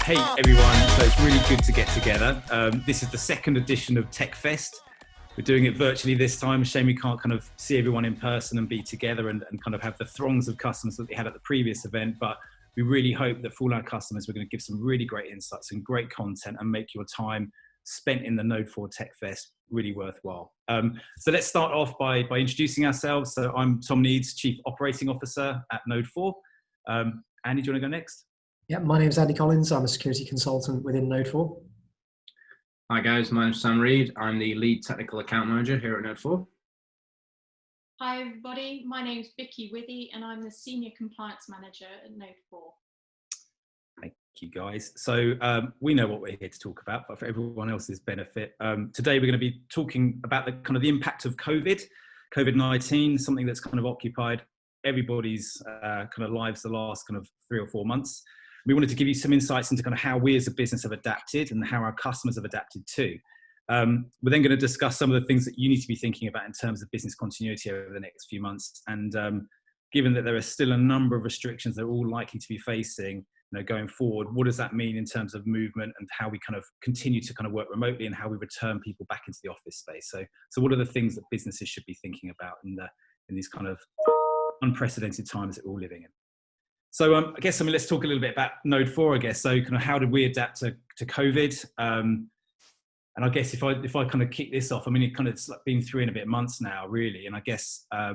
Hey everyone, so it's really good to get together. This is the second edition of Techfest. We're doing it virtually this time. Shame we can't kind of see everyone in person and be together and kind of have the throngs of customers that we had at the previous event. But we really hope that for all our customers, we're going to give some really great insights and great content and make your time spent in the Node 4 Techfest really worthwhile. So let's start off by introducing ourselves. So I'm Tom Needs, Chief Operating Officer at Node 4. Andy, do you want to go next? Yeah, my name's Andy Collins. I'm a security consultant within Node 4. Hi guys, my name's Sam Reed. I'm the lead technical account manager here at Node 4. Hi everybody, my name's Vicky Withey and I'm the senior compliance manager at Node 4. Thank you guys. So we know what we're here to talk about, but for everyone else's benefit, today we're going to be talking about the kind of the impact of COVID-19, something that's kind of occupied everybody's kind of lives the last kind of 3 or 4 months. We wanted to give you some insights into kind of how we as a business have adapted and how our customers have adapted too. We're then going to discuss some of the things that you need to be thinking about in terms of business continuity over the next few months. And given that there are still a number of restrictions that are all likely to be facing, going forward, what does that mean in terms of movement and how we kind of continue to kind of work remotely and how we return people back into the office space? So what are the things that businesses should be thinking about in these kind of unprecedented times that we're all living in? So I guess, let's talk a little bit about Node 4, I guess. So kind of how did we adapt to COVID? And I guess if I kind of kick this off, I mean, it kind of it's like been 3 and a bit months now, really. And I guess, at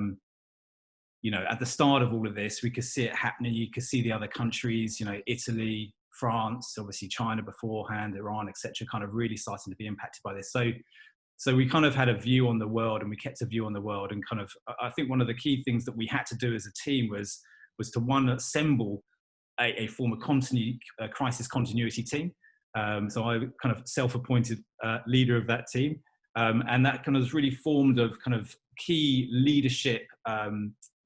the start of all of this, we could see it happening. You could see the other countries, Italy, France, obviously China beforehand, Iran, etc., kind of really starting to be impacted by this. So we kind of had a view on the world and we kept a view on the world. And kind of, I think one of the key things that we had to do as a team was to one, assemble a form of crisis continuity team. So I kind of self-appointed leader of that team. And that kind of was really formed of kind of key leadership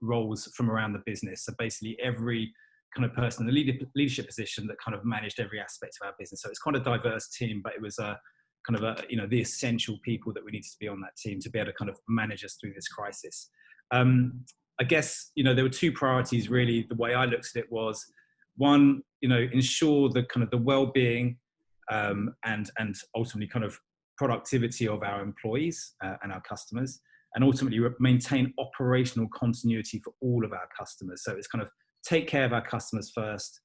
roles from around the business. So basically every kind of person in the leadership position that kind of managed every aspect of our business. So it's quite a diverse team, but it was the essential people that we needed to be on that team to be able to kind of manage us through this crisis. I guess, there were 2 priorities really. The way I looked at it was, one, ensure the kind of the well-being and ultimately kind of productivity of our employees and our customers, and ultimately maintain operational continuity for all of our customers. So it's kind of take care of our customers first,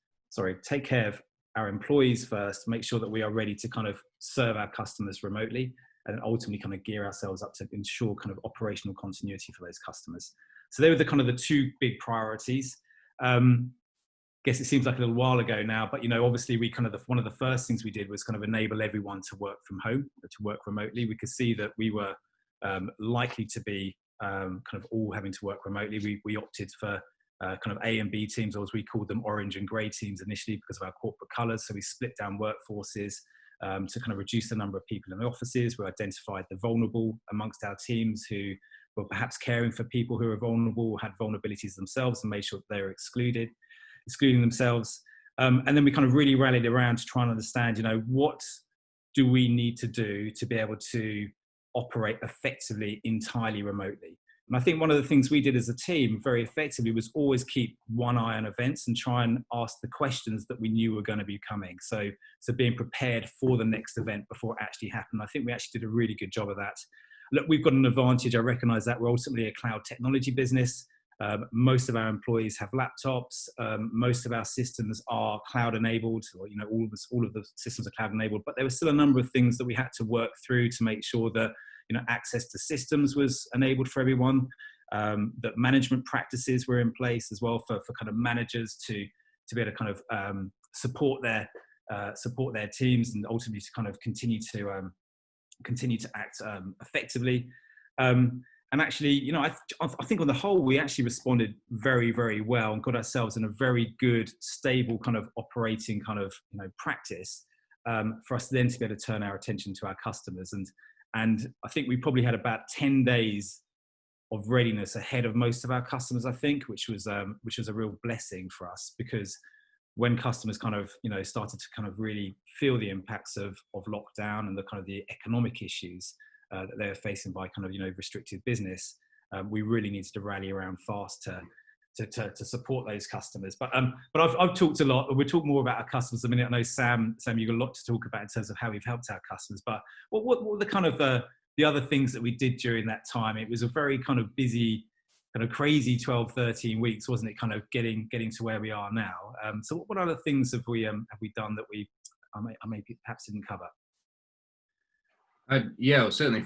take care of our employees first, make sure that we are ready to kind of serve our customers remotely, and ultimately kind of gear ourselves up to ensure kind of operational continuity for those customers. So they were the kind of the 2 big priorities. Guess it seems like a little while ago now, but obviously we kind of one of the first things we did was kind of enable everyone to work from home, to work remotely. We could see that we were likely to be kind of all having to work remotely. We opted for kind of A and B teams, or as we called them, orange and grey teams initially because of our corporate colours. So we split down workforces to kind of reduce the number of people in the offices. We identified the vulnerable amongst our teams who were perhaps caring for people who are vulnerable, had vulnerabilities themselves, and made sure that they were excluding themselves. And then we kind of really rallied around to try and understand, what do we need to do to be able to operate effectively entirely remotely? And I think one of the things we did as a team very effectively was always keep one eye on events and try and ask the questions that we knew were going to be coming. So being prepared for the next event before it actually happened. I think we actually did a really good job of that. Look, we've got an advantage. I recognize that we're ultimately a cloud technology business. Most of our employees have laptops. Most of our systems are cloud enabled, or all of the systems are cloud enabled. But there were still a number of things that we had to work through to make sure that access to systems was enabled for everyone. That management practices were in place as well for kind of managers to be able to kind of support their teams and ultimately to kind of continue to act effectively. And actually, I think on the whole, we actually responded very, very well and got ourselves in a very good, stable kind of operating kind of, practice for us then to be able to turn our attention to our customers. And I think we probably had about 10 days of readiness ahead of most of our customers, I think, which was a real blessing for us, because when customers kind of, started to kind of really feel the impacts of lockdown and the kind of the economic issues that they're facing by kind of, restricted business, we really needed to rally around fast to support those customers. But I've talked a lot. We'll talk more about our customers in a minute. I know Sam, you've got a lot to talk about in terms of how we've helped our customers. But what were the kind of the other things that we did during that time? It was a very kind of busy, kind of crazy 12, 13 weeks, wasn't it? Kind of getting to where we are now. So what other things have we done that I maybe perhaps didn't cover? Yeah, well, certainly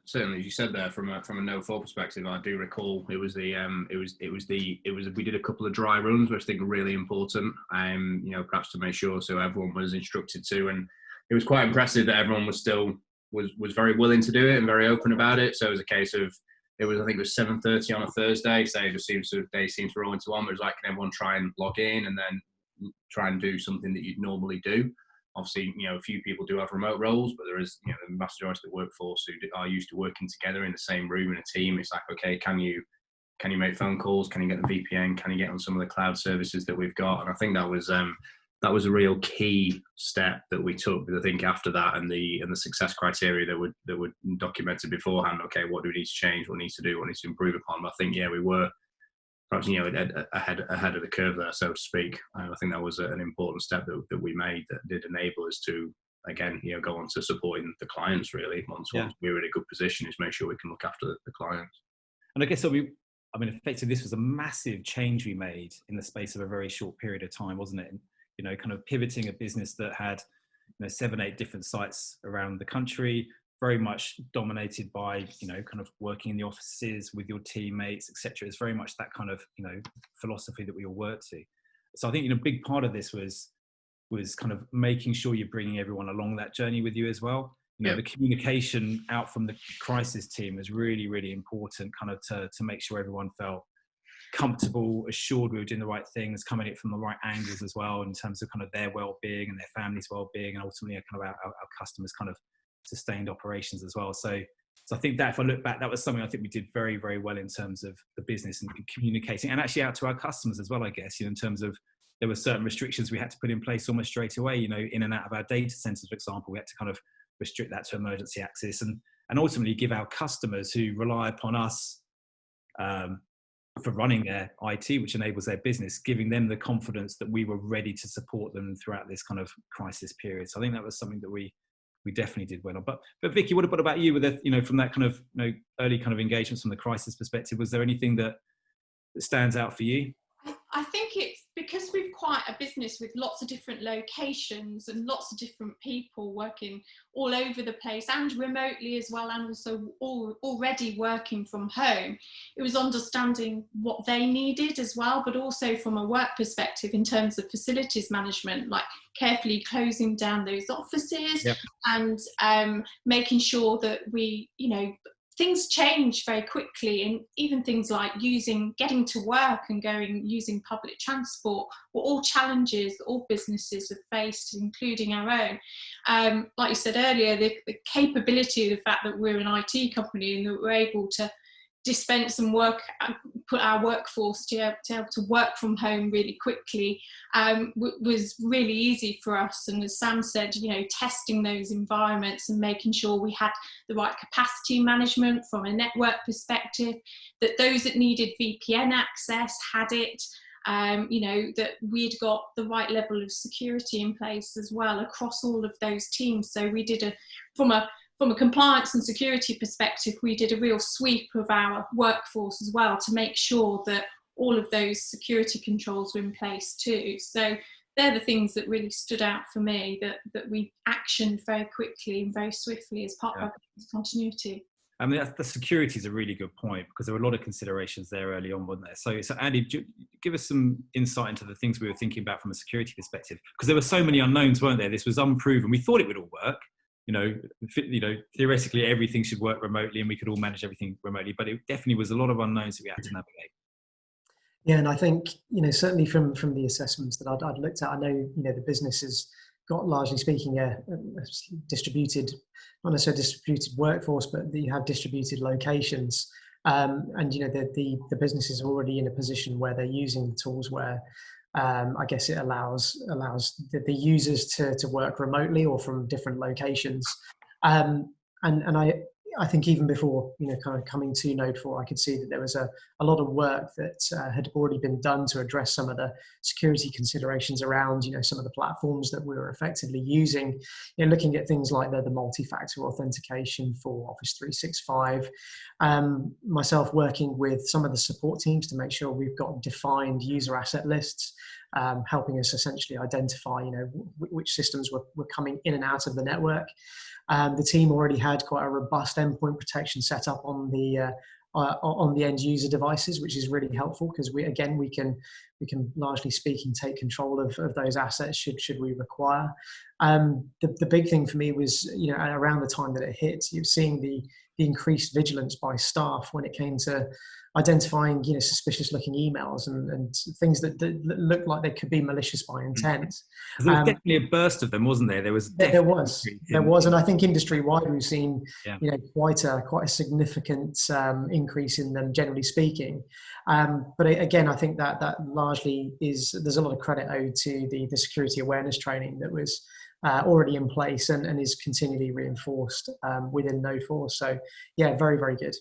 certainly as you said there, from a no-fall perspective, I do recall we did a couple of dry runs, which I think were really important. Perhaps to make sure so everyone was instructed to, and it was quite impressive that everyone was very willing to do it and very open about it. So it was a case of I think it was 7:30 on a Thursday. So it just seems to roll into one. But it was like, can everyone try and log in and then try and do something that you'd normally do? Obviously, a few people do have remote roles, but there is, the vast majority of the workforce who are used to working together in the same room in a team. It's like, okay, can you make phone calls? Can you get the VPN? Can you get on some of the cloud services that we've got? And I think that was a real key step that we took. Because I think after that and the success criteria that were documented beforehand, okay, what do we need to change? What needs to do? What needs to improve upon? But I think, we were perhaps ahead of the curve there, so to speak. I think that was an important step that we made that did enable us to, again, go on to supporting the clients really. Once we were in a good position, is make sure we can look after the clients. And I guess effectively this was a massive change we made in the space of a very short period of time, wasn't it? And, kind of pivoting a business that had 7, 8 different sites around the country, very much dominated by, kind of working in the offices with your teammates, etc. It's very much that kind of, philosophy that we all work to. So I think, a big part of this was kind of making sure you're bringing everyone along that journey with you as well. The communication out from the crisis team was really, really important, kind of to make sure everyone felt comfortable, assured we were doing the right things, coming at it from the right angles as well, in terms of kind of their well-being and their families' well-being, and ultimately kind of our customers' kind of sustained operations as well. So I think that if I look back, that was something I think we did very, very well in terms of the business and communicating, and actually out to our customers as well, I guess, in terms of there were certain restrictions we had to put in place almost straight away, in and out of our data centers, for example. We had to kind of restrict that to emergency access and ultimately give our customers who rely upon us for running their IT, which enables their business, giving them the confidence that we were ready to support them throughout this kind of crisis period. So I think that was something that we definitely did well on. But Vicky, what about you with from that kind of early kind of engagements from the crisis perspective? Was there anything that stands out for you? I think it's because we've quite a business with lots of different locations and lots of different people working all over the place and remotely as well, and also already working from home. It was understanding what they needed as well, but also from a work perspective in terms of facilities management, like carefully closing down those offices. Yep. And making sure that we, things change very quickly, and even things like getting to work and using public transport were all challenges that all businesses have faced, including our own. Like you said earlier, the capability of the fact that we're an IT company and that we're able to dispense and put our workforce to be able to work from home really quickly was really easy for us. And as Sam said, testing those environments and making sure we had the right capacity management from a network perspective, that those that needed VPN access had it, that we'd got the right level of security in place as well across all of those teams. So we did from a compliance and security perspective, we did a real sweep of our workforce as well to make sure that all of those security controls were in place too. So they're the things that really stood out for me, that we actioned very quickly and very swiftly as part of our continuity. I mean, the security is a really good point, because there were a lot of considerations there early on, wasn't there? So Andy, give us some insight into the things we were thinking about from a security perspective, because there were so many unknowns, weren't there? This was unproven. We thought it would all work. Theoretically everything should work remotely and we could all manage everything remotely, but it definitely was a lot of unknowns that we had to navigate. Yeah, and I think, certainly from the assessments that I'd looked at, I know, the business has got, largely speaking, a distributed, not necessarily distributed workforce, but you have distributed locations. And, the business is already in a position where they're using the tools where I guess it allows the users to work remotely or from different locations. And I think even before, kind of coming to Node 4, I could see that there was a lot of work that had already been done to address some of the security considerations around, some of the platforms that we were effectively using, looking at things like the multi-factor authentication for Office 365, myself working with some of the support teams to make sure we've got defined user asset lists, helping us essentially identify, which systems were coming in and out of the network. The team already had quite a robust endpoint protection set up on the end user devices, which is really helpful because we can largely speaking take control of those assets should we require. The big thing for me was, around the time that it hit, you're seeing the increased vigilance by staff when it came to identifying, suspicious looking emails and things that looked like they could be malicious by intent. There was definitely a burst of them, wasn't there? There was, and I think industry wide we've seen, quite a significant increase in them, generally speaking. But again, I think that largely there's a lot of credit owed to the security awareness training that was already in place and is continually reinforced within Node 4. So yeah, very, very good.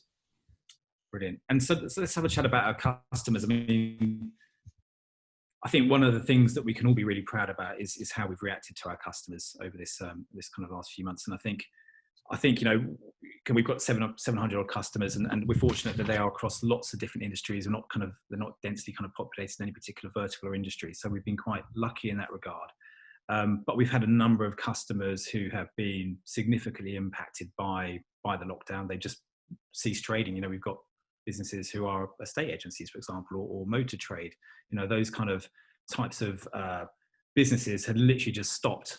Brilliant. And so let's have a chat about our customers. I mean, I think one of the things that we can all be really proud about is how we've reacted to our customers over this this kind of last few months. And I think we've got 700 odd customers, and we're fortunate that they are across lots of different industries. They're not densely kind of populated in any particular vertical or industry. So we've been quite lucky in that regard. But we've had a number of customers who have been significantly impacted by the lockdown. They just ceased trading. We've got businesses who are estate agencies, for example, or motor trade. Those kind of types of businesses had literally just stopped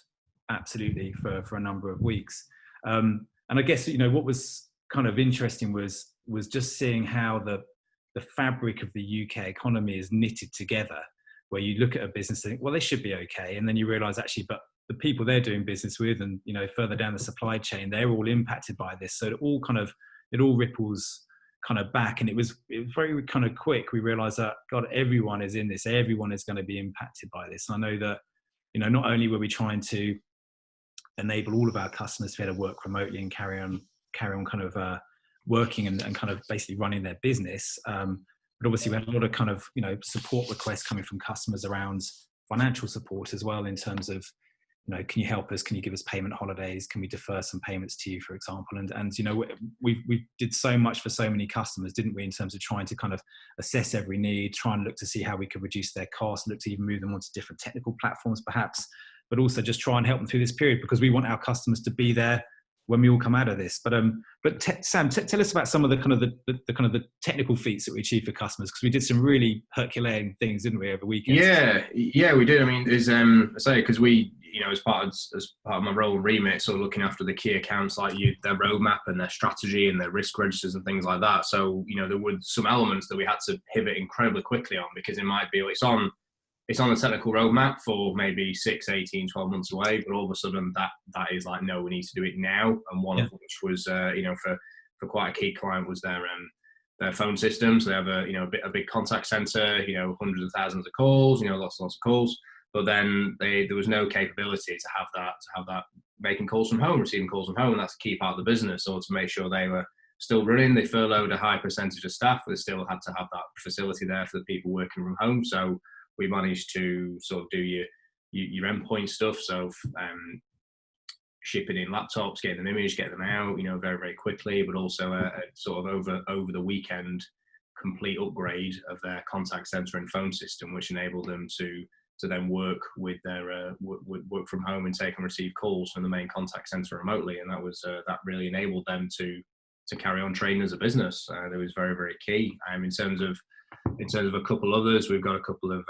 absolutely for a number of weeks. And I guess, what was kind of interesting was just seeing how the fabric of the UK economy is knitted together, where you look at a business and think, well, they should be okay. And then you realize actually, but the people they're doing business with and, further down the supply chain, they're all impacted by this. So it all ripples kind of back. And it was very kind of quick. We realized that, God, everyone is in this. Everyone is going to be impacted by this. And I know that, not only were we trying to enable all of our customers to be able to work remotely and carry on kind of working and kind of basically running their business, but obviously we had a lot of kind of, support requests coming from customers around financial support as well, in terms of, can you help us? Can you give us payment holidays? Can we defer some payments to you, for example? And we did so much for so many customers, didn't we, in terms of trying to kind of assess every need, try and look to see how we could reduce their costs, look to even move them onto different technical platforms perhaps, but also just try and help them through this period, because we want our customers to be there when we all come out of this. But Sam, tell us about some of the kind of the technical feats that we achieved for customers, because we did some really Herculean things, didn't we, over weekends? Yeah, we did. I mean, there's I say, because we, as part of my role and remit, sort of looking after the key accounts, like their roadmap and their strategy and their risk registers and things like that. So there were some elements that we had to pivot incredibly quickly on, because it might be it's on the technical roadmap for maybe 6, 18, 12 months away, but all of a sudden that is like, no, we need to do it now. And one of which was, for quite a key client, was their phone system. So they have a big contact center, hundreds of thousands of calls, lots and lots of calls. But then there was no capability to have that making calls from home, receiving calls from home. And that's a key part of the business. So to make sure they were still running, they furloughed a high percentage of staff, but they still had to have that facility there for the people working from home. So we managed to sort of do your endpoint stuff. So shipping in laptops, getting them imaged, getting them out, very, very quickly, but also a sort of over the weekend complete upgrade of their contact center and phone system, which enabled them to then work with their work from home and take and receive calls from the main contact center remotely. And that really enabled them to carry on trading as a business. That was very, very key. In terms of a couple others, we've got a couple of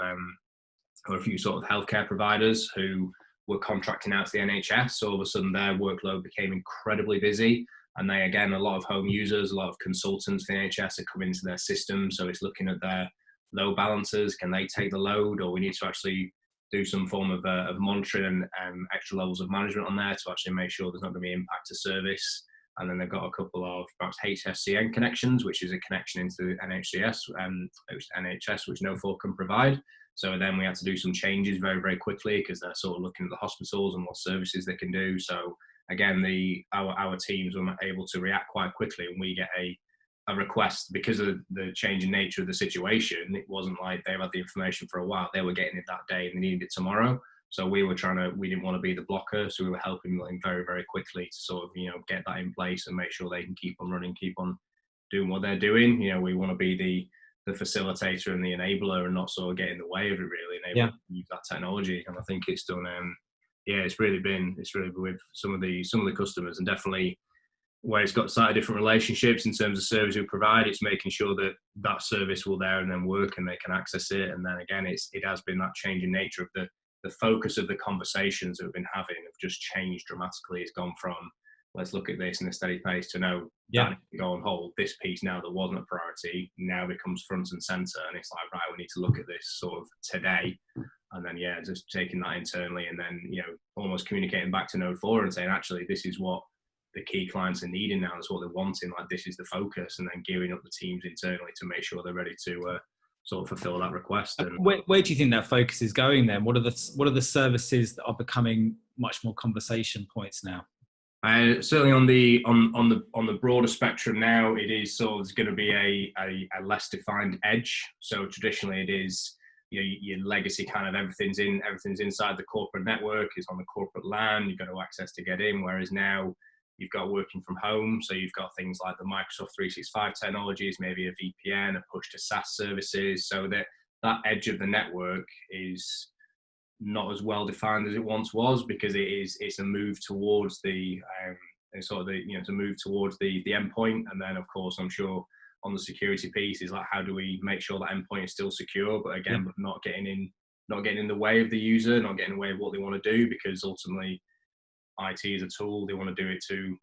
a few sort of healthcare providers who were contracting out to the NHS. So all of a sudden their workload became incredibly busy. And they, again, a lot of home users, a lot of consultants for the NHS are coming into their system. So it's looking at their load balancers. Can they take the load, or we need to actually do some form of monitoring and extra levels of management on there to actually make sure there's not going to be impact to service. And then they've got a couple of perhaps HSCN connections, which is a connection into NHS, which No4 can provide. So then we had to do some changes very, very quickly, because they're sort of looking at the hospitals and what services they can do. So again, our teams were able to react quite quickly, and we get a request because of the changing nature of the situation. It wasn't like they've had the information for a while. They were getting it that day and they needed it tomorrow. So we didn't want to be the blocker. So we were helping them very, very quickly to sort of, get that in place and make sure they can keep on running, keep on doing what they're doing. We want to be the facilitator and the enabler and not sort of get in the way of it, really, and able to use that technology. And I think it's done, it's really been with some of the customers, and definitely where it's got slightly different relationships in terms of service we provide, it's making sure that that service will there and then work and they can access it. And then again, it has been that changing nature of the focus of the conversations that we've been having have just changed dramatically. It's gone from, let's look at this in a steady pace, to know that it can go on hold. This piece now that wasn't a priority now becomes front and center, and it's like, right, we need to look at this sort of today. And then just taking that internally, and then almost communicating back to Node 4 and saying, actually, this is what the key clients are needing now. That's what they're wanting. Like, this is the focus, and then gearing up the teams internally to make sure they're ready to sort of fulfill that request. And where do you think that focus is going then? What are the services that are becoming much more conversation points now? Certainly on the broader spectrum now, it is sort of going to be a less defined edge. So traditionally, it is your legacy kind of everything's inside the corporate network, is on the corporate LAN. You've got to access to get in. Whereas now you've got working from home, so you've got things like the Microsoft 365 technologies, maybe a VPN, a push to SaaS services. So that edge of the network is not as well defined as it once was, because it's a move towards the to move towards the endpoint. And then of course, I'm sure on the security piece is like, how do we make sure that endpoint is still secure, but again, but not getting in the way of the user, not getting in the way of what they want to do, because ultimately IT is a tool. They want to do it to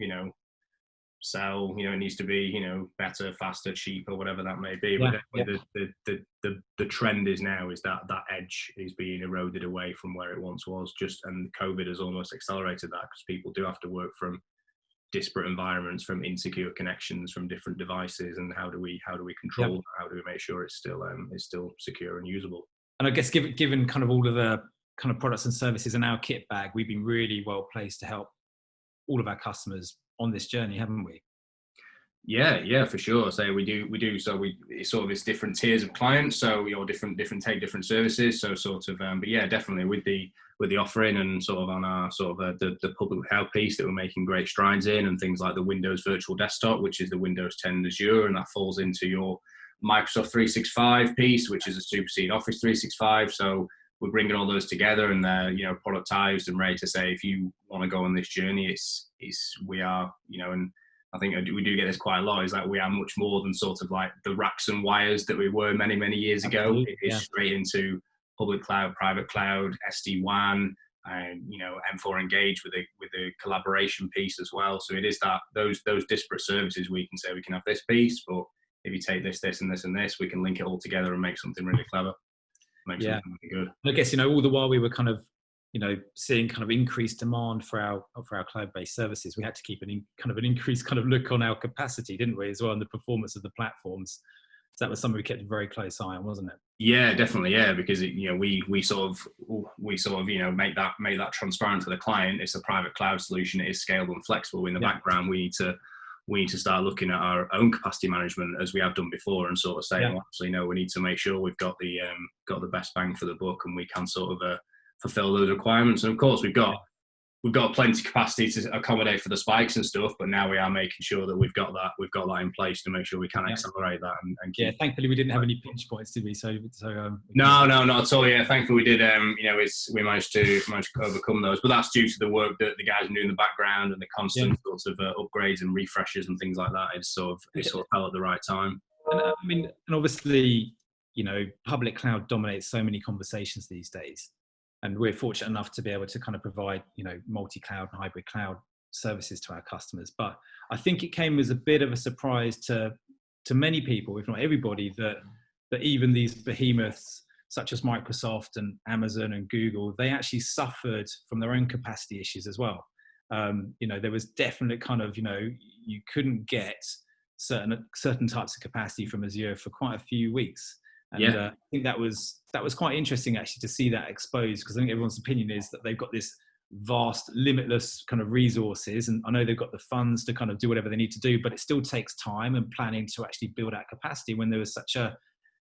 sell, it needs to be better, faster, cheaper, whatever that may be. But the trend is now is that edge is being eroded away from where it once was. And COVID has almost accelerated that, because people do have to work from disparate environments, from insecure connections, from different devices. And how do we control that? How do we make sure it's still secure and usable? And I guess given kind of all of the kind of products and services in our kit bag, we've been really well placed to help all of our customers on this journey, haven't we? Yeah, for sure. So we do. So it's sort of it's different tiers of clients. So take different services. So sort of, but yeah, definitely with the offering and sort of on our sort of the public cloud piece that we're making great strides in, and things like the Windows Virtual Desktop, which is the Windows 10 Azure, and that falls into your Microsoft 365 piece, which is a supersede Office 365. So we're bringing all those together, and they're productized and ready to say, if you want to go on this journey, we are and I think we do get this quite a lot, is that we are much more than sort of like the racks and wires that we were many, many years ago. It is straight into public cloud, private cloud, SD-WAN, and M4 Engage with the collaboration piece as well. So it is that those disparate services, we can say we can have this piece, but if you take this, and this, and this, we can link it all together and make something really clever. Makes something really good. I guess all the while we were kind of seeing kind of increased demand for our cloud-based services, we had to keep an increased kind of look on our capacity, didn't we, as well, and the performance of the platforms. So that was something we kept a very close eye on, wasn't it? Yeah, definitely. Yeah, because we sort of make that transparent to the client. It's a private cloud solution. It is scalable and flexible. In the background, we need to start looking at our own capacity management, as we have done before, and sort of saying, well, actually, no, we need to make sure we've got the best bang for the buck, and we can sort of fulfill those requirements. And of course, we've got plenty of capacity to accommodate for the spikes and stuff, but now we are making sure that we've got that in place to make sure we can accelerate that and keep. Thankfully we didn't have any pinch points, did we? No, not at all. Yeah, thankfully we did. We managed to overcome those, but that's due to the work that the guys are doing in the background and the constant sorts of upgrades and refreshes and things like that. It's sort of fell at the right time. And obviously, public cloud dominates so many conversations these days. And we're fortunate enough to be able to kind of provide, multi-cloud and hybrid cloud services to our customers. But I think it came as a bit of a surprise to many people, if not everybody, that even these behemoths such as Microsoft and Amazon and Google, they actually suffered from their own capacity issues as well. There was definite kind of, you couldn't get certain types of capacity from Azure for quite a few weeks. And I think that was quite interesting actually to see that exposed, because I think everyone's opinion is that they've got this vast, limitless kind of resources, and I know they've got the funds to kind of do whatever they need to do, but it still takes time and planning to actually build out capacity. When there was such a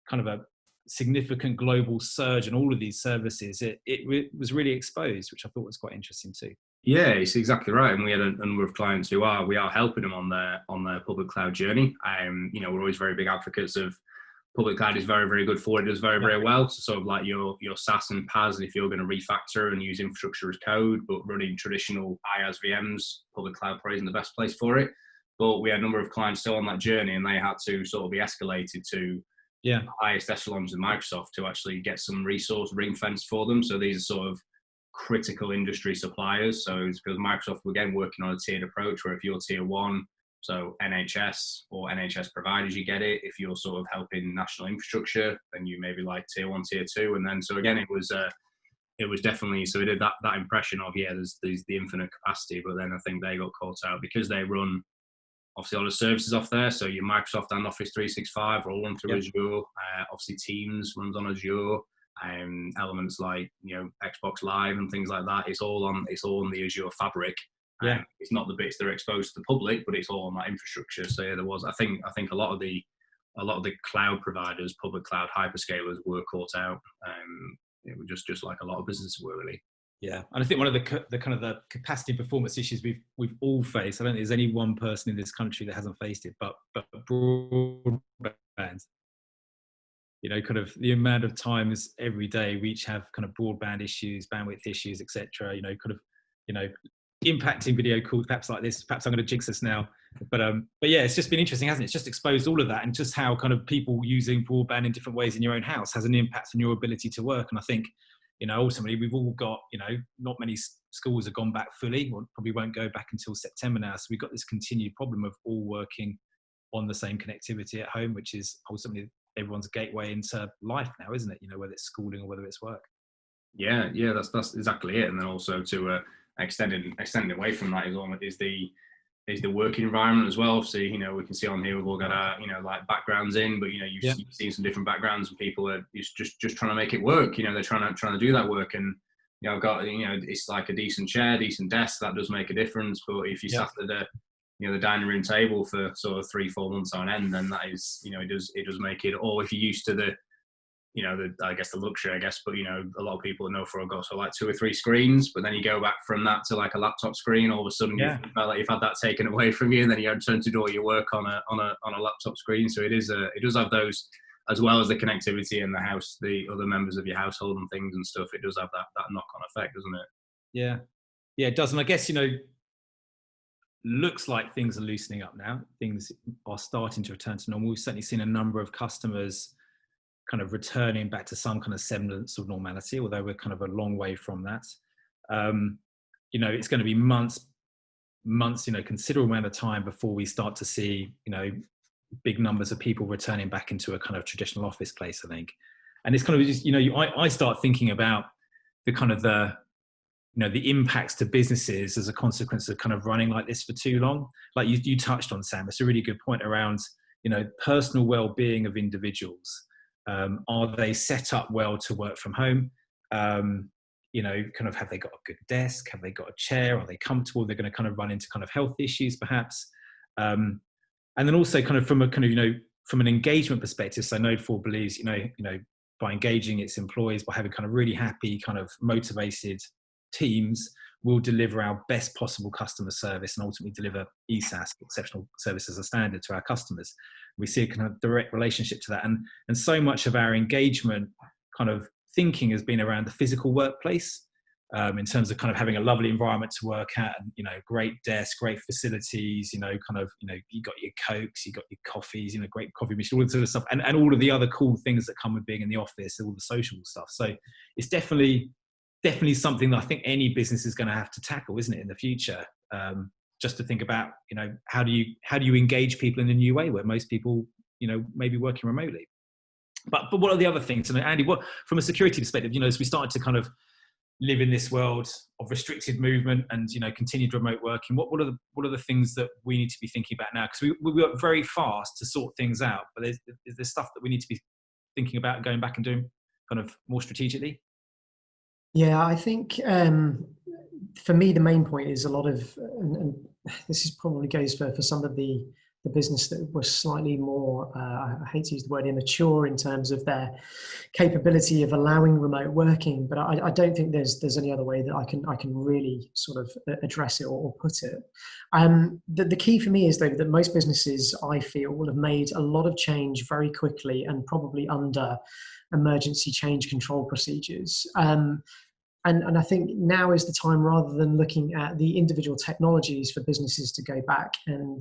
kind of a significant global surge in all of these services, it was really exposed, which I thought was quite interesting too. Yeah, it's exactly right. And we had a number of clients who we are helping them on their public cloud journey. We're always very big advocates of public cloud is very, very good for it. It does very, very well. So sort of like your SaaS and PaaS, if you're going to refactor and use infrastructure as code, but running traditional IaaS VMs, public cloud probably isn't the best place for it. But we had a number of clients still on that journey, and they had to sort of be escalated to the highest echelons of Microsoft to actually get some resource ring fence for them. So these are sort of critical industry suppliers. So it's because Microsoft were again working on a tiered approach where if you're tier one, so NHS or NHS providers, you get it. If you're sort of helping national infrastructure, then you maybe like tier one, tier two. And then, so again, it was definitely, so it did that impression of, there's the infinite capacity, but then I think they got caught out because they run obviously all the services off there. So your Microsoft and Office 365 are all run through Azure. Obviously Teams runs on Azure. Elements like, Xbox Live and things like that. It's all on the Azure fabric. It's not the bits that are exposed to the public, but it's all on that infrastructure. So there was, I think a lot of the cloud providers, public cloud hyperscalers were caught out. It was just like a lot of businesses were really. Yeah, and I think one of the kind of the capacity and performance issues we've all faced. I don't think there's any one person in this country that hasn't faced it, but broadband. Kind of the amount of times every day we each have kind of broadband issues, bandwidth issues, etc. Impacting video calls, perhaps like this. Perhaps I'm going to jinx this now, but yeah, it's just been interesting, hasn't it? It's just exposed all of that, and just how kind of people using broadband in different ways in your own house has an impact on your ability to work. And I think, ultimately we've all got, not many schools have gone back fully, or probably won't go back until September now. So we've got this continued problem of all working on the same connectivity at home, which is ultimately everyone's gateway into life now, isn't it? Whether it's schooling or whether it's work. Yeah, that's exactly it. And then also to extending away from that is the working environment as well. So we can see on here we've all got our like backgrounds in, but you've seen some different backgrounds, and people are just trying to make it work. They're trying to do that work, and I've got it's like a decent chair, decent desk, that does make a difference. But if you sat at the dining room table for sort of 3-4 months on end, then that is it does make it. Or if you're used to the luxury, but a lot of people know for a go, so like 2 or 3 screens, but then you go back from that to like a laptop screen, all of a sudden you feel like you've had that taken away from you, and then you turn to do all your work on a laptop screen. So it does have those, as well as the connectivity in the house, the other members of your household and things and stuff. It does have that knock-on effect, doesn't it? Yeah, it does. And I guess looks like things are loosening up now. Things are starting to return to normal. We've certainly seen a number of customers kind of returning back to some kind of semblance of normality, although we're kind of a long way from that. It's going to be months, considerable amount of time before we start to see, big numbers of people returning back into a kind of traditional office place, I think. And it's kind of just, I start thinking about the kind of the impacts to businesses as a consequence of kind of running like this for too long. Like you touched on, Sam, it's a really good point around, personal well-being of individuals. Are they set up well to work from home? Kind of, have they got a good desk? Have they got a chair? Are they comfortable? They're going to kind of run into kind of health issues, perhaps. And then also kind of from a kind of, from an engagement perspective, so Node 4 believes, by engaging its employees, by having kind of really happy, kind of motivated teams, will deliver our best possible customer service and ultimately deliver ESAS, exceptional service as a standard, to our customers. We see a kind of direct relationship to that. And so much of our engagement kind of thinking has been around the physical workplace, in terms of kind of having a lovely environment to work at, and, great desk, great facilities, you got your Cokes, you got your coffees, great coffee machine, all that sort of stuff, and all of the other cool things that come with being in the office, all the social stuff. So it's definitely something that I think any business is going to have to tackle, isn't it, in the future? Just to think about, how do you engage people in a new way where most people, may be working remotely. But what are the other things? And Andy, what, from a security perspective, as we started to kind of live in this world of restricted movement and, continued remote working, what are the things that we need to be thinking about now? Because we work very fast to sort things out, but there's stuff that we need to be thinking about going back and doing kind of more strategically. Yeah, I think for me, the main point is a lot of, and this is probably goes for some of the business that was slightly more, I hate to use the word immature in terms of their capability of allowing remote working, but I don't think there's any other way that I can really sort of address it or put it. The key for me is though that most businesses, I feel, will have made a lot of change very quickly and probably under emergency change control procedures. And I think now is the time, rather than looking at the individual technologies, for businesses to go back and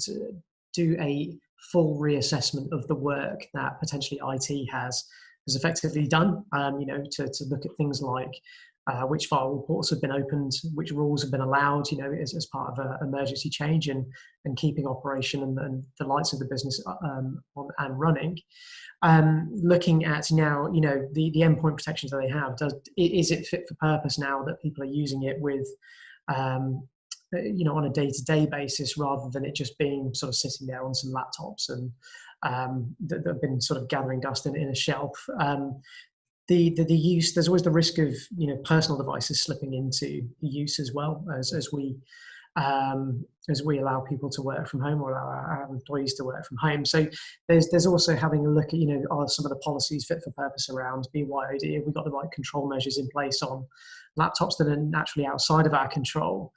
do a full reassessment of the work that potentially IT has effectively done. To look at things like which firewall ports have been opened, which rules have been allowed, as part of an emergency change, and keeping operation and the lights of the business on and running. Looking at now, the endpoint protections that they have, is it fit for purpose now that people are using it with, on a day-to-day basis, rather than it just being sort of sitting there on some laptops and that have been sort of gathering dust in a shelf. The use, there's always the risk of personal devices slipping into the use as well, as we allow people to work from home, or allow our employees to work from home. So there's also having a look at, are some of the policies fit for purpose around BYOD? Have we got the right control measures in place on laptops that are naturally outside of our control?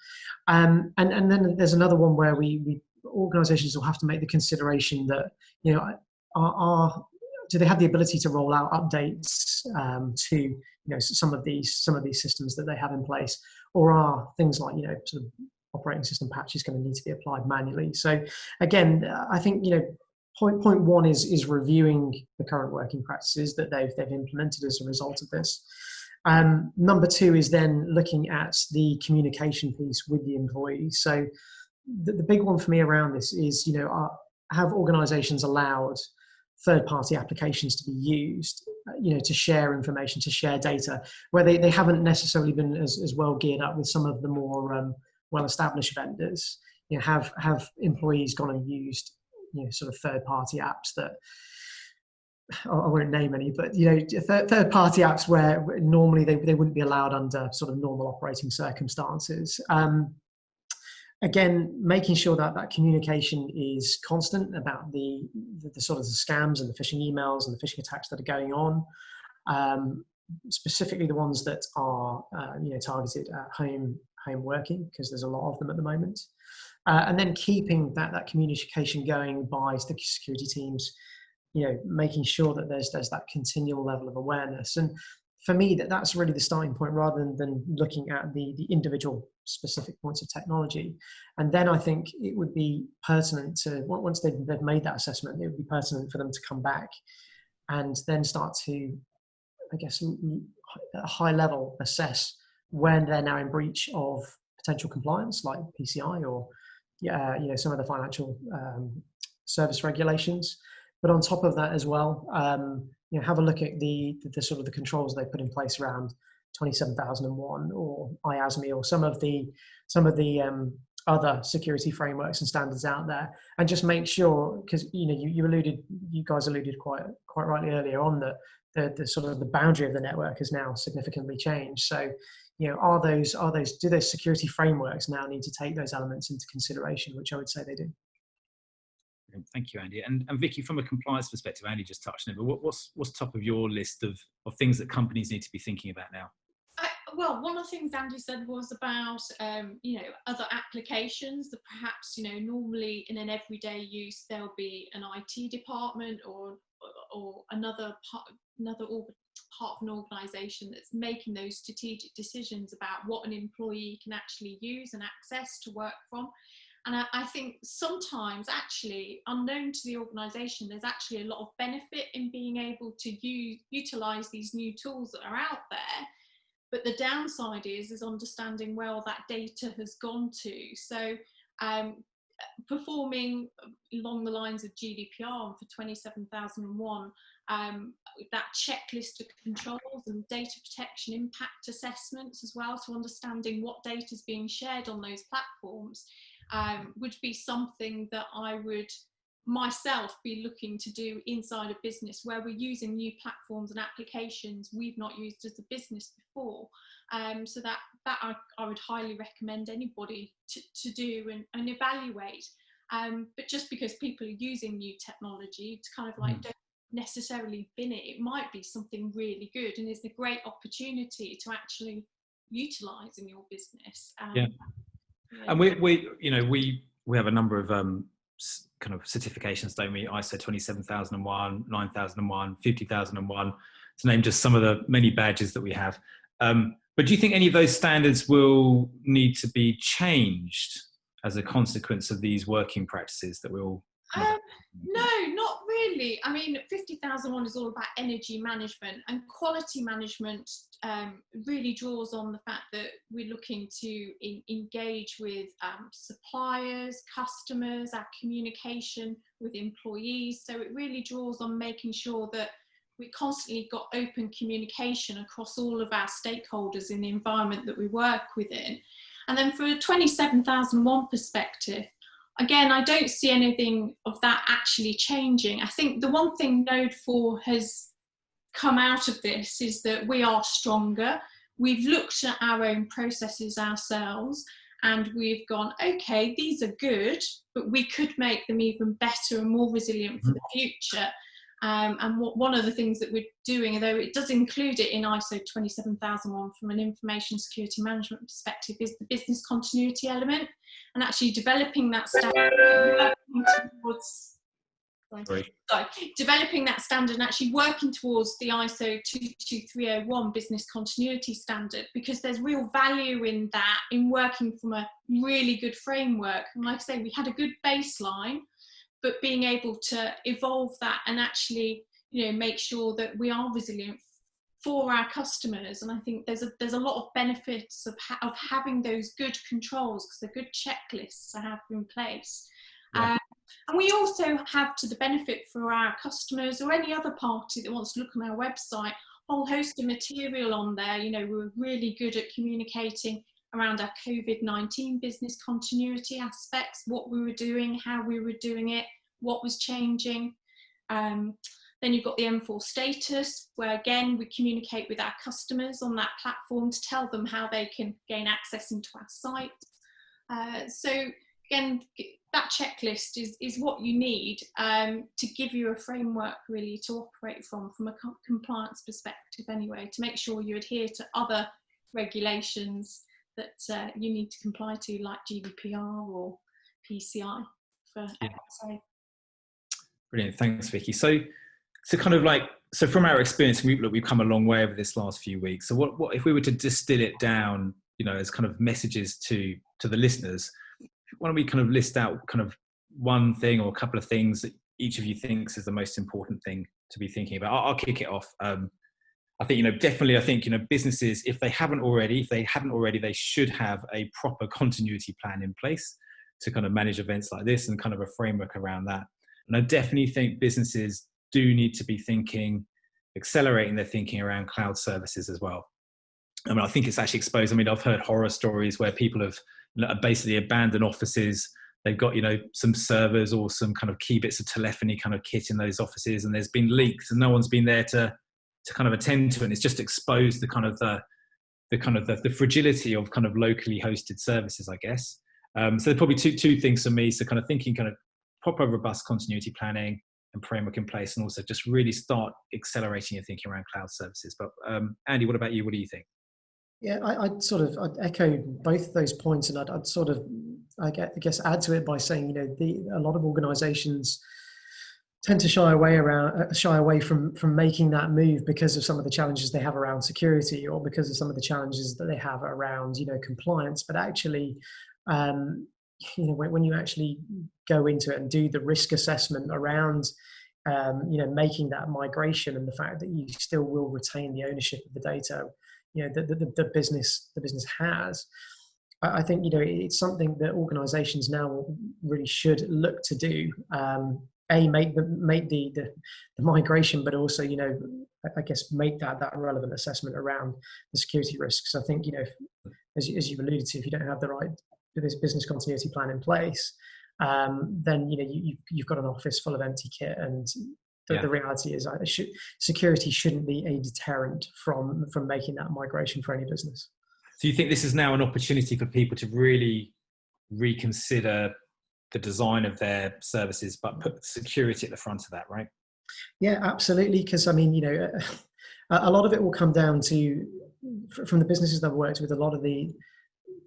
And then there's another one where we organizations will have to make the consideration that, do they have the ability to roll out updates to some of these systems that they have in place, or are things like sort of operating system patches going to need to be applied manually? So again, I think point one is reviewing the current working practices that they've implemented as a result of this. Number two is then looking at the communication piece with the employees. So the big one for me around this is, have organizations allowed third-party applications to be used, to share information, to share data, where they haven't necessarily been as well geared up with some of the more well-established vendors? Have employees gone and used sort of third-party apps that, I won't name any, but third-party apps where normally they wouldn't be allowed under sort of normal operating circumstances. Again, making sure that communication is constant about the sort of the scams and the phishing emails and the phishing attacks that are going on, specifically the ones that are targeted at home working, because there's a lot of them at the moment, and then keeping that communication going by the security teams, making sure that there's that continual level of awareness. And for me, that's really the starting point, rather than looking at the individual specific points of technology. And then I think it would be pertinent to, once they've made that assessment, it would be pertinent for them to come back and then start to, I guess, at a high level, assess when they're now in breach of potential compliance, like PCI or some of the financial service regulations. But on top of that as well, have a look at the sort of the controls they put in place around 27001 or IASME, or some of the other security frameworks and standards out there, and just make sure, because you guys alluded quite rightly earlier on, that the sort of the boundary of the network has now significantly changed. So do those security frameworks now need to take those elements into consideration, which I would say they do. Thank you, Andy. And Vicky, from a compliance perspective, Andy just touched on it, but what's top of your list of things that companies need to be thinking about now? Well, one of the things Andy said was about, other applications that perhaps, normally in an everyday use, there'll be an IT department or another part of an organisation that's making those strategic decisions about what an employee can actually use and access to work from. And I think sometimes, actually, unknown to the organisation, there's actually a lot of benefit in being able to utilise these new tools that are out there. But the downside is understanding where all that data has gone to. So performing along the lines of GDPR for 27001, that checklist of controls and data protection impact assessments as well, so understanding what data is being shared on those platforms would be something that I would myself be looking to do inside a business where we're using new platforms and applications we've not used as a business before. So that I would highly recommend anybody to do and evaluate. But just because people are using new technology to kind of like don't necessarily bin it, it might be something really good and is a great opportunity to actually utilize in your business. And we have a number of kind of certifications, don't we? ISO 27001, 9001, 50001, to name just some of the many badges that we have. But do you think any of those standards will need to be changed as a consequence of these working practices that we all... No, not really. I mean, 50,001 is all about energy management, and quality management really draws on the fact that we're looking to engage with suppliers, customers, our communication with employees. So it really draws on making sure that we constantly got open communication across all of our stakeholders in the environment that we work within. And then for a 27001 perspective, again, I don't see anything of that actually changing. I think the one thing Node 4 has come out of this is that we are stronger. We've looked at our own processes ourselves and we've gone, okay, these are good, but we could make them even better and more resilient for the future. And one of the things that we're doing, although it does include it in ISO 27001 from an information security management perspective, is the business continuity element, and actually developing that standard, developing that standard and actually working towards the ISO 22301 business continuity standard, because there's real value in that, in working from a really good framework. And like I say, we had a good baseline, but being able to evolve that and actually, make sure that we are resilient for our customers. And I think there's a lot of benefits of having those good controls, because they're good checklists to have in place. And we also have, to the benefit for our customers or any other party that wants to look on our website, a whole host of material on there. We're really good at communicating around our COVID-19 business continuity aspects, what we were doing, how we were doing it, what was changing. Then you've got the M4 status, where again, we communicate with our customers on that platform to tell them how they can gain access into our site. So again, that checklist is what you need to give you a framework really to operate from a compliance perspective anyway, to make sure you adhere to other regulations that you need to comply to, like GDPR or PCI for FSA. Brilliant, thanks, Vicky. So kind of like, so from our experience, we've come a long way over this last few weeks. So what if we were to distill it down, as kind of messages to the listeners? Why don't we kind of list out kind of one thing or a couple of things that each of you thinks is the most important thing to be thinking about? I'll kick it off. I think, definitely, I think, businesses, if they hadn't already, they should have a proper continuity plan in place to kind of manage events like this, and kind of a framework around that. And I definitely think businesses do need to be accelerating their thinking around cloud services as well. I mean, I think it's actually exposed. I mean, I've heard horror stories where people have basically abandoned offices. They've got, some servers or some kind of key bits of telephony kind of kit in those offices, and there's been leaks and no one's been there to kind of attend to it. And it's just exposed the kind of the fragility of kind of locally hosted services, I guess. So there's probably two things for me. So kind of thinking kind of proper robust continuity planning and framework in place, and also just really start accelerating your thinking around cloud services. But Andy, what about you? What do you think? Yeah, I'd echo both of those points, and I'd sort of, I guess, add to it by saying, a lot of organisations tend to shy away from making that move because of some of the challenges they have around security, or because of some of the challenges that they have around, compliance. But actually, when you actually go into it and do the risk assessment around, making that migration, and the fact that you still will retain the ownership of the data, the business has, I think, it's something that organisations now really should look to do. Make the migration, but also, I guess, make that relevant assessment around the security risks. I think, as you've alluded to, if you don't have the right business continuity plan in place, then you've got an office full of empty kit, and the reality is security shouldn't be a deterrent from making that migration for any business. So you think this is now an opportunity for people to really reconsider the design of their services, but put security at the front of that, right? Yeah, absolutely. Because I mean, a lot of it will come down to, from the businesses that I've worked with, a lot of the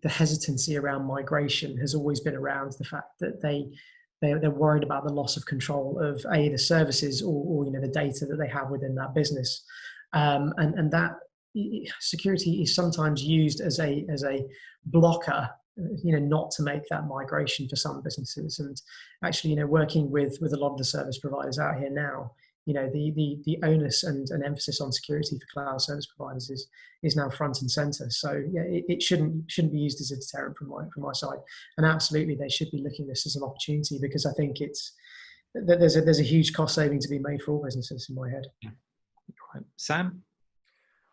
hesitancy around migration has always been around the fact that they're worried about the loss of control of the services or the data that they have within that business, and that security is sometimes used as a blocker, not to make that migration for some businesses. And actually, working with a lot of the service providers out here now, the onus and emphasis on security for cloud service providers is now front and center. So yeah, it shouldn't be used as a deterrent from my side. And absolutely, they should be looking at this as an opportunity, because I think there's a huge cost saving to be made for all businesses, in my head. Yeah. Sam?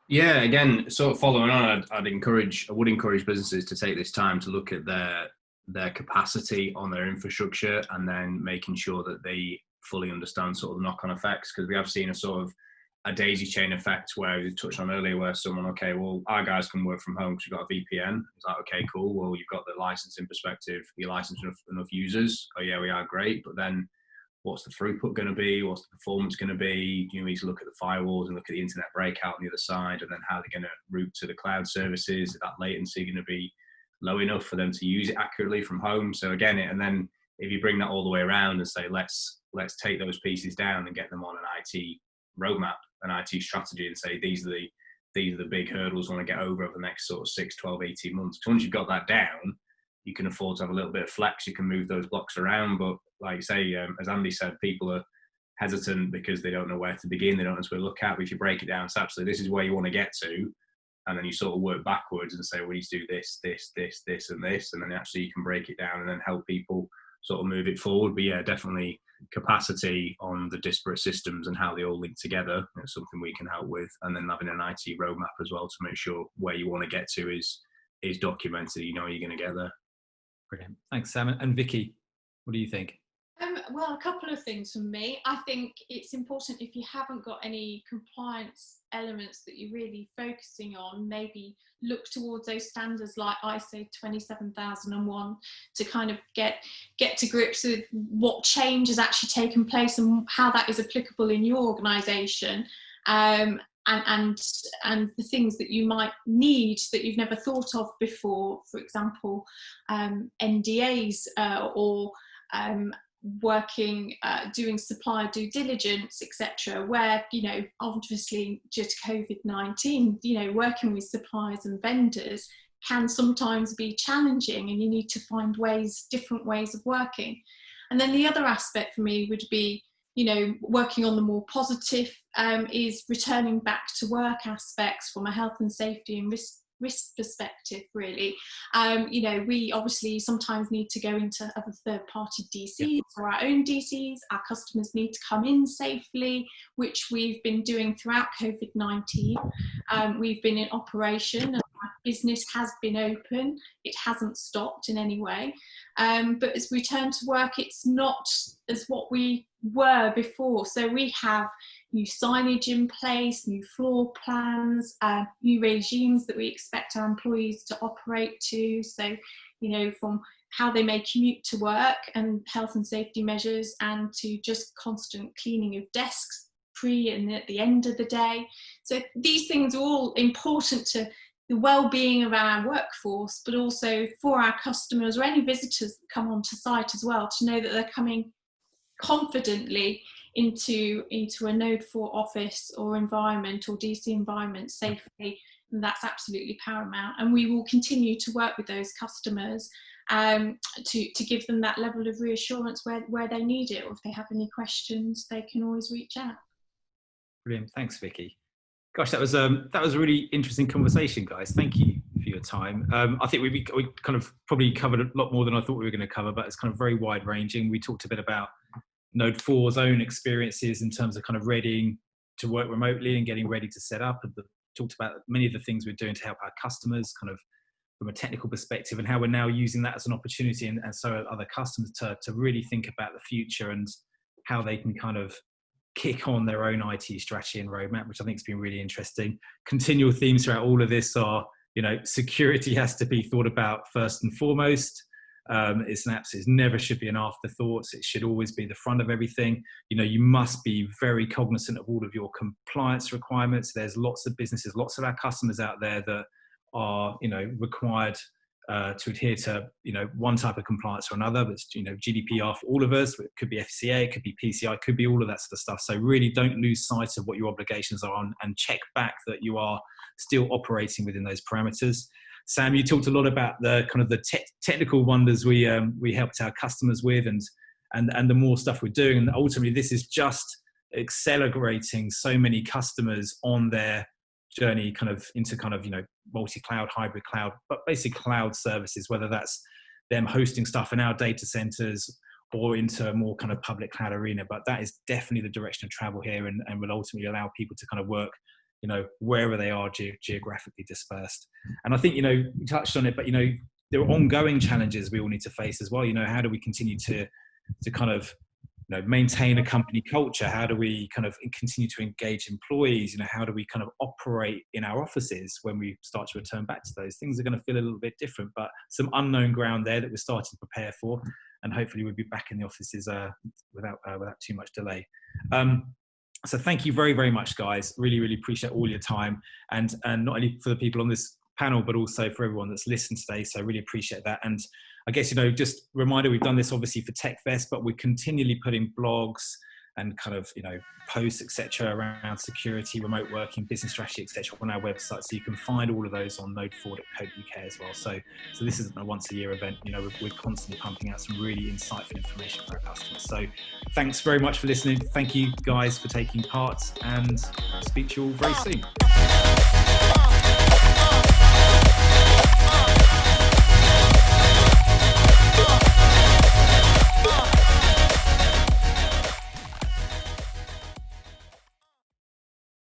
Yeah, again, sort of following on, I would encourage businesses to take this time to look at their capacity on their infrastructure, and then making sure that they fully understand sort of the knock-on effects, because we have seen a sort of a daisy chain effect where we touched on earlier, where someone, okay, well, our guys can work from home because we've got a VPN. It's like, okay, cool. Well, you've got the licensing perspective. You license enough users. Oh yeah, we are great. But then what's the throughput going to be? What's the performance going to be? You need to look at the firewalls and look at the internet breakout on the other side, and then how they're going to route to the cloud services. Is that latency going to be low enough for them to use it accurately from home? So again, and then if you bring that all the way around and say, let's take those pieces down and get them on an IT roadmap, an IT strategy, and say, these are the big hurdles we want to get over the next sort of 6, 12, 18 months. Because once you've got that down, you can afford to have a little bit of flex. You can move those blocks around. But like you say, as Andy said, people are hesitant because they don't know where to begin. They don't know where to look at. But if you break it down, it's absolutely, this is where you want to get to. And then you sort of work backwards and say, well, we need to do this, and this. And then actually you can break it down and then help people sort of move it forward. But yeah, definitely capacity on the disparate systems and how they all link together. It's something we can help with. And then having an IT roadmap as well to make sure where you want to get to is documented. You know you're going to get there. Brilliant. Thanks, Sam. And Vicky, what do you think? Well, a couple of things from me. I think it's important, if you haven't got any compliance elements that you're really focusing on, maybe look towards those standards like ISO 27001 to kind of get to grips with what change has actually taken place and how that is applicable in your organisation. And the things that you might need that you've never thought of before, for example, NDAs or working, doing supplier due diligence, etc., where, obviously due to COVID-19, working with suppliers and vendors can sometimes be challenging, and you need to find different ways of working. And then the other aspect for me would be, working on the more positive is returning back to work aspects from a health and safety and risk perspective, really. We obviously sometimes need to go into other third-party DCs or our own DCs. Our customers need to come in safely, which we've been doing throughout COVID-19. We've been in operation and our business has been open. It hasn't stopped in any way. But as we return to work, it's not as what we were before. So we have new signage in place, new floor plans, new regimes that we expect our employees to operate to. So, from how they may commute to work and health and safety measures, and to just constant cleaning of desks pre and at the end of the day. So these things are all important to the well-being of our workforce, but also for our customers or any visitors that come onto site as well, to know that they're coming confidently into a Node 4 office or environment or DC environment safely. And that's absolutely paramount. And we will continue to work with those customers to give them that level of reassurance where they need it, or if they have any questions, they can always reach out. Brilliant. Thanks, Vicky. Gosh, that was a really interesting conversation, guys. Thank you for your time. I think we kind of probably covered a lot more than I thought we were going to cover, but it's kind of very wide ranging. We talked a bit about Node 4's own experiences in terms of kind of readying to work remotely and getting ready to set up, and talked about many of the things we're doing to help our customers kind of from a technical perspective, and how we're now using that as an opportunity, and so other customers to really think about the future and how they can kind of kick on their own IT strategy and roadmap, which I think has been really interesting. Continual themes throughout all of this are security has to be thought about first and foremost. It never should be an afterthought. It should always be the front of everything. You must be very cognizant of all of your compliance requirements. There's lots of businesses, lots of our customers out there that are, required to adhere to, one type of compliance or another. But GDPR for all of us. It could be FCA, it could be PCI, it could be all of that sort of stuff. So really don't lose sight of what your obligations are and check back that you are still operating within those parameters. Sam, you talked a lot about the kind of the technical wonders we helped our customers with, and the more stuff we're doing. And ultimately, this is just accelerating so many customers on their journey kind of into multi-cloud, hybrid cloud, but basically cloud services, whether that's them hosting stuff in our data centers or into a more kind of public cloud arena. But that is definitely the direction of travel here, and will ultimately allow people to kind of work wherever they are geographically dispersed. And I think, you touched on it, but, there are ongoing challenges we all need to face as well. How do we continue to kind of, maintain a company culture? How do we kind of continue to engage employees? How do we kind of operate in our offices when we start to return back to those? Things are going to feel a little bit different, but some unknown ground there that we're starting to prepare for. And hopefully we'll be back in the offices without too much delay. So thank you very, very much, guys. Really, really appreciate all your time, and not only for the people on this panel, but also for everyone that's listened today. So I really appreciate that. And I guess, just a reminder, we've done this obviously for Techfest, but we're continually putting blogs and kind of, posts, etc., around security, remote working, business strategy, etc., on our website. So you can find all of those on node4.co.uk as well. So this isn't a once a year event. We're constantly pumping out some really insightful information for our customers. So thanks very much for listening. Thank you guys for taking part, and speak to you all very soon.